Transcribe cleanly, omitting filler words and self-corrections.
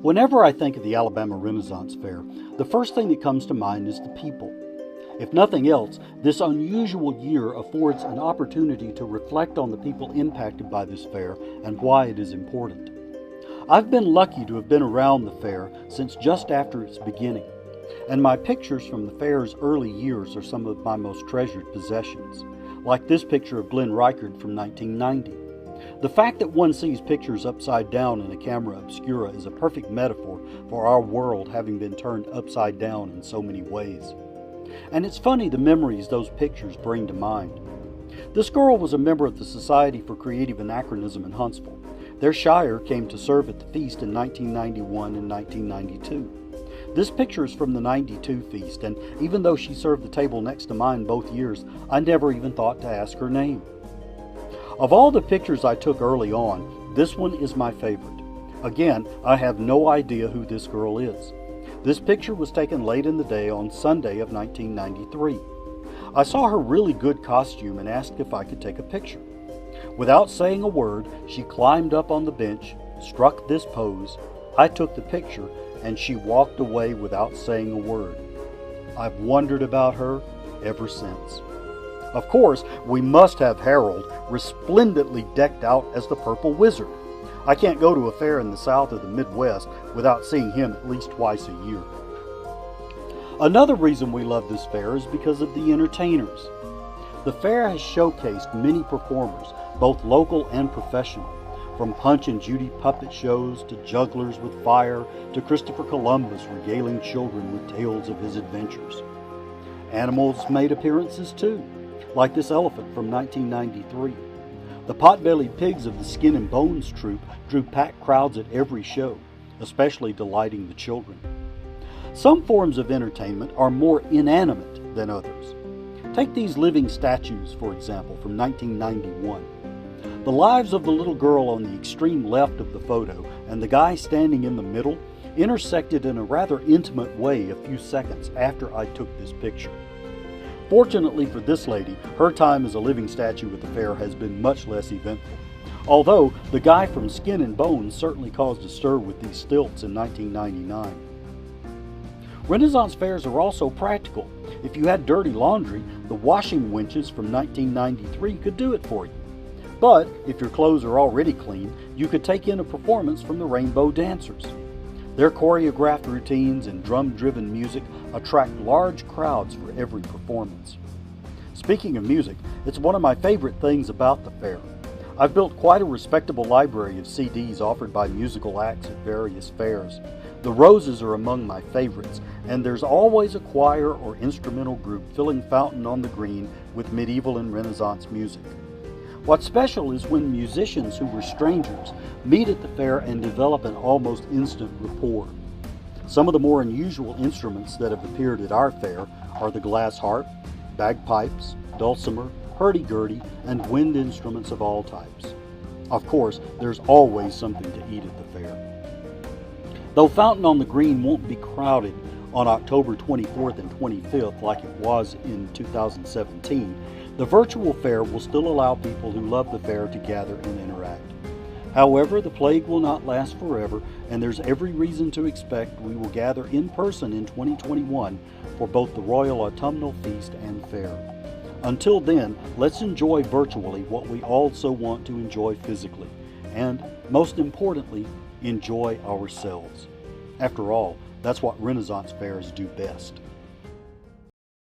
Whenever I think of the Alabama Renaissance Fair, the first thing that comes to mind is the people. If nothing else, this unusual year affords an opportunity to reflect on the people impacted by this fair and why it is important. I've been lucky to have been around the fair since just after its beginning, and my pictures from the fair's early years are some of my most treasured possessions, like this picture of Glenn Reichard from 1990. The fact that one sees pictures upside down in a camera obscura is a perfect metaphor for our world having been turned upside down in so many ways. And it's funny the memories those pictures bring to mind. This girl was a member of the Society for Creative Anachronism in Huntsville. Their shire came to serve at the feast in 1991 and 1992. This picture is from the 92 feast, and even though she served the table next to mine both years, I never even thought to ask her name. Of all the pictures I took early on, this one is my favorite. Again, I have no idea who this girl is. This picture was taken late in the day on Sunday of 1993. I saw her really good costume and asked if I could take a picture. Without saying a word, she climbed up on the bench, struck this pose. I took the picture, and she walked away without saying a word. I've wondered about her ever since. Of course, we must have Harold, resplendently decked out as the Purple Wizard. I can't go to a fair in the South or the Midwest without seeing him at least twice a year. Another reason we love this fair is because of the entertainers. The fair has showcased many performers, both local and professional, from Punch and Judy puppet shows to jugglers with fire to Christopher Columbus regaling children with tales of his adventures. Animals made appearances too, like this elephant from 1993. The pot-bellied pigs of the Skin and Bones troupe drew packed crowds at every show, especially delighting the children. Some forms of entertainment are more inanimate than others. Take these living statues, for example, from 1991. The lives of the little girl on the extreme left of the photo and the guy standing in the middle intersected in a rather intimate way a few seconds after I took this picture. Fortunately for this lady, her time as a living statue at the fair has been much less eventful. Although the guy from Skin and Bones certainly caused a stir with these stilts in 1999. Renaissance fairs are also practical. If you had dirty laundry, the washing winches from 1993 could do it for you. But if your clothes are already clean, you could take in a performance from the Rainbow Dancers. Their choreographed routines and drum-driven music attract large crowds for every performance. Speaking of music, it's one of my favorite things about the fair. I've built quite a respectable library of CDs offered by musical acts at various fairs. The Roses are among my favorites, and there's always a choir or instrumental group filling Fountain on the Green with medieval and Renaissance music. What's special is when musicians who were strangers meet at the fair and develop an almost instant rapport. Some of the more unusual instruments that have appeared at our fair are the glass harp, bagpipes, dulcimer, hurdy-gurdy, and wind instruments of all types. Of course, there's always something to eat at the fair. Though Fountain on the Green won't be crowded on October 24th and 25th like it was in 2017, the virtual fair will still allow people who love the fair to gather and interact. However, the plague will not last forever, and there's every reason to expect we will gather in person in 2021 for both the Royal Autumnal Feast and Fair. Until then, let's enjoy virtually what we also want to enjoy physically, and, most importantly, enjoy ourselves. After all, that's what Renaissance fairs do best.